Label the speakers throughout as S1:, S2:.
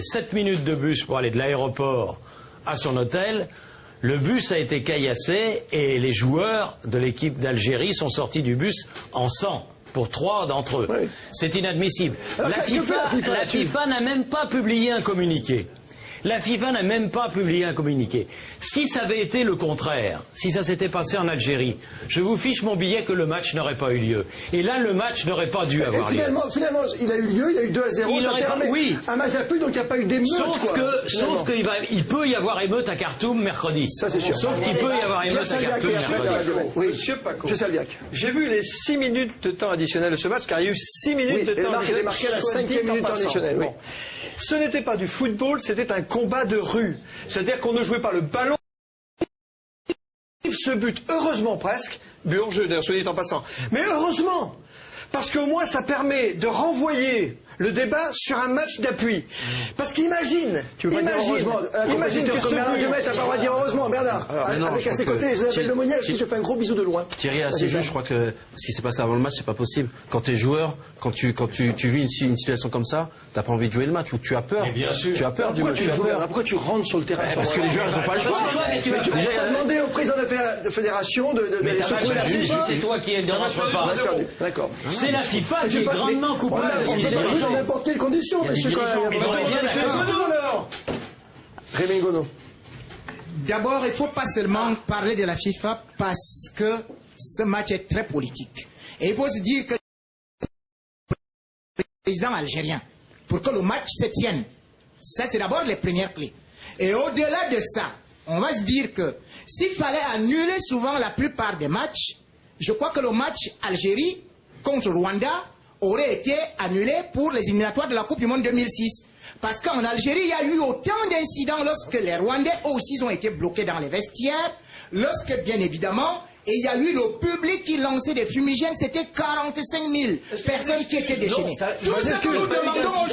S1: 7 minutes de bus pour aller de l'aéroport à son hôtel. Le bus a été caillassé et les joueurs de l'équipe d'Algérie sont sortis du bus en sang. Pour 3 d'entre eux. Oui. C'est inadmissible. Alors, la FIFA n'a même pas publié un communiqué. La FIFA n'a même pas publié un communiqué. Si ça avait été le contraire, si ça s'était passé en Algérie, je vous fiche mon billet que le match n'aurait pas eu lieu. Et là, le match n'aurait pas dû avoir lieu.
S2: Finalement, il a eu lieu, il y a eu 2-0, ça permet un match d'appui, donc il n'y a pas eu d'émeute.
S1: Sauf qu'il peut y avoir émeute à Khartoum mercredi.
S2: Ça, c'est sûr.
S1: Sauf qu'il peut y avoir émeute à Khartoum mercredi.
S2: Oui, Monsieur Paco.
S3: J'ai vu les 6 minutes de temps additionnel de ce match, car il y a eu 6 minutes de temps additionnel.
S2: Il est marqué à la 5e minute additionnelle.
S3: Bon. Ce n'était pas du football, c'était un combat de rue. C'est-à-dire qu'on ne jouait pas le ballon. Ce but, heureusement presque, but hors jeu d'ailleurs, soit dit en passant, mais heureusement, parce qu'au moins ça permet de renvoyer le débat sur un match d'appui. Parce qu'imagine, imagine que ce but...
S2: T'as pas le droit de dire heureusement, Bernard. Avec à ses côtés, Isabelle Lemonnier, à qui je fais un gros bisou de loin.
S4: Thierry, à ce jeu, je crois que ce qui s'est passé avant le match, c'est pas possible. Quand t'es joueur, quand tu vis une situation comme ça, t'as pas envie de jouer le match, ou tu as peur.
S1: Mais bien sûr.
S4: Tu as peur du match.
S2: Pourquoi tu rentres sur le terrain?
S4: Parce que les joueurs, ils ont pas le choix.
S2: Déjà, il a demandé au président de fédération de les secouer la FIFA.
S1: C'est toi qui es dans notre pas.
S2: D'accord.
S1: C'est la FIFA qui est grandement coupable.
S2: Dans n'importe quelle condition. Rémi Gono.
S5: D'abord, il ne faut pas seulement parler de la FIFA parce que ce match est très politique. Et il faut se dire que le président algérien, pour que le match se tienne, ça c'est d'abord les premières clés. Et au-delà de ça, on va se dire que s'il fallait annuler souvent la plupart des matchs, je crois que le match Algérie contre Rwanda aurait été annulé pour les éliminatoires de la Coupe du Monde 2006. Parce qu'en Algérie, il y a eu autant d'incidents lorsque les Rwandais aussi ont été bloqués dans les vestiaires, lorsque, bien évidemment, il y a eu le public qui lançait des fumigènes, c'était 45 000 personnes qui étaient déchaînées. Tout ce que nous demandons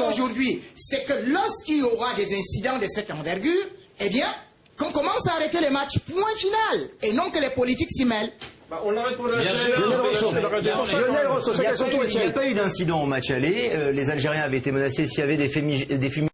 S5: aujourd'hui, c'est que lorsqu'il y aura des incidents de cette envergure, eh bien, qu'on commence à arrêter les matchs, point final, et non que les politiques s'y mêlent.
S3: On l'arrête pour
S2: Lionel Rosso,
S6: il n'y a pas eu d'incident au match aller. Les Algériens avaient été menacés s'il y avait des fumigènes.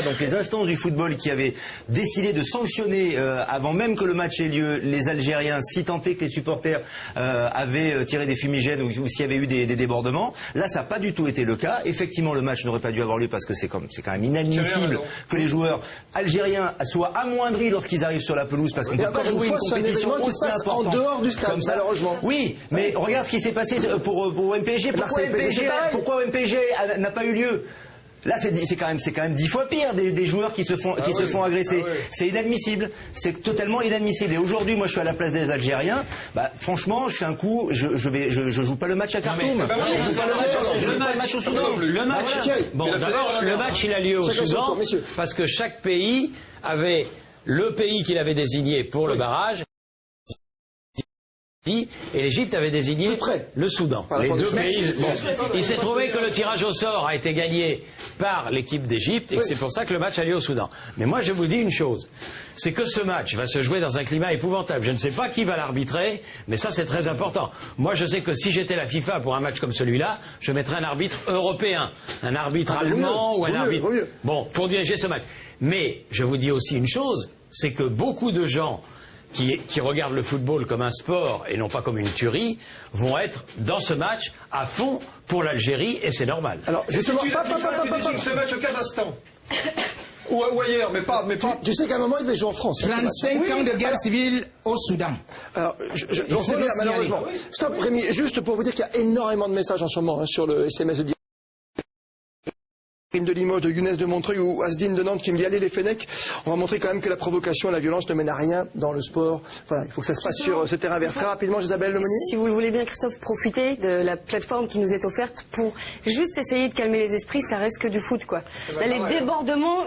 S6: Donc les instances du football qui avaient décidé de sanctionner avant même que le match ait lieu les Algériens, si tant est que les supporters avaient tiré des fumigènes ou s'il y avait eu des débordements. Là, ça n'a pas du tout été le cas. Effectivement, le match n'aurait pas dû avoir lieu parce que c'est quand même inadmissible que les joueurs algériens soient amoindris lorsqu'ils arrivent sur la pelouse parce qu'on ne peut pas jouer une compétition aussi importante
S2: en dehors du stade, malheureusement.
S6: Oui, mais regarde ce qui s'est passé pour MPG. Pourquoi MPG n'a pas eu lieu? Là, c'est quand même 10 fois pire des joueurs qui se font agresser. Ah ouais. C'est inadmissible. C'est totalement inadmissible. Et aujourd'hui, moi, je suis à la place des Algériens. Bah, franchement, je fais un coup. Je joue pas le match à Khartoum. Je joue pas le match au Soudan.
S1: Le match, il a lieu au Soudan parce que chaque pays avait le pays qu'il avait désigné pour le barrage. Et l'Égypte avait désigné le Soudan. Les deux pays. Il s'est trouvé que le tirage au sort a été gagné par l'équipe d'Égypte et que c'est pour ça que le match a lieu au Soudan. Mais moi je vous dis une chose, c'est que ce match va se jouer dans un climat épouvantable. Je ne sais pas qui va l'arbitrer, mais ça c'est très important. Moi je sais que si j'étais la FIFA pour un match comme celui-là, je mettrais un arbitre européen, un arbitre allemand ou un arbitre... Bon, pour diriger ce match. Mais je vous dis aussi une chose, c'est que beaucoup de gens qui regardent le football comme un sport et non pas comme une tuerie, vont être dans ce match à fond pour l'Algérie et c'est normal.
S2: Alors,
S3: je sais ce match au Kazakhstan ou ailleurs, mais pas.
S2: Tu sais qu'à un moment il devait jouer en France.
S5: 35 ans de guerre civile au Soudan.
S2: Alors, malheureusement. Stop, Rémi, juste pour vous dire qu'il y a énormément de messages en ce moment sur le SMS de de Limoges, de Younes de Montreuil ou Asdine de Nantes qui me dit allez les Fennecs, on va montrer quand même que la provocation et la violence ne mènent à rien dans le sport. Voilà, il faut que ça se passe sur ce terrain vert. Très rapidement, Isabelle Lemonnier.
S7: Si vous le voulez bien, Christophe, profitez de la plateforme qui nous est offerte pour juste essayer de calmer les esprits. Ça reste que du foot, quoi. Là, les débordements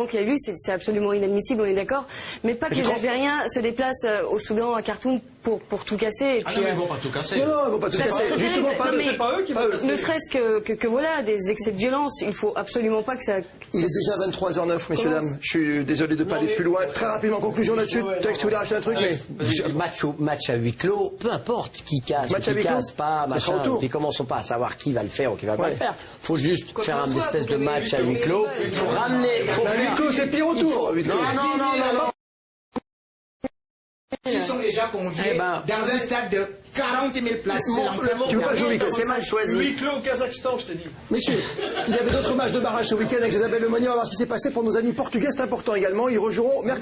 S7: qu'il y a eu, c'est absolument inadmissible, on est d'accord. Mais pas que les Algériens se déplacent au Soudan, à Khartoum, pour tout casser. Et
S1: Ah
S7: puis,
S1: non, mais ils vont pas tout casser.
S2: Non, non, ils vont pas tout
S7: Ça
S2: casser.
S7: serait
S2: Justement,
S7: terrible.
S2: pas
S7: Non,
S2: eux.
S7: mais
S3: C'est pas eux qui vont casser.
S7: ne serait-ce que voilà, des excès de violence, il faut absolument pas que ça...
S2: Il est déjà 23h09, messieurs, dames. Je suis désolé de ne pas aller plus loin. Très rapidement, conclusion là-dessus. Tex, tu voulais rajouter un truc, mais...
S8: Match à huis clos, peu importe qui casse,
S2: Match à
S8: qui
S2: huis clos,
S8: casse pas,
S2: ça sera
S8: machin.
S2: autour.
S8: Puis commençons pas à savoir qui va le faire ou qui va pas
S2: Ouais.
S8: le faire. Faut juste faire un
S7: soit,
S8: espèce
S7: faut
S8: de
S7: gagner
S8: match à
S7: huis
S8: huis
S7: clos.
S8: clos. Ramener, faut
S2: À huis
S8: faire.
S2: clos, c'est pire
S8: il
S2: autour.
S8: faut-
S2: à huis clos.
S8: Non.
S5: Qui sont déjà conviés
S8: Eh ben,
S5: dans un stade de 40 000 places. C'est l'enfer.
S2: Tu veux pas jouer au huis clos.
S8: C'est mal choisi.
S3: Huis clos au Kazakhstan, je t'ai dit.
S2: Messieurs, il y avait d'autres matchs de barrage ce week-end avec Isabelle Lemonnier. On va voir ce qui s'est passé pour nos amis portugais. C'est important également. Ils rejoueront mercredi.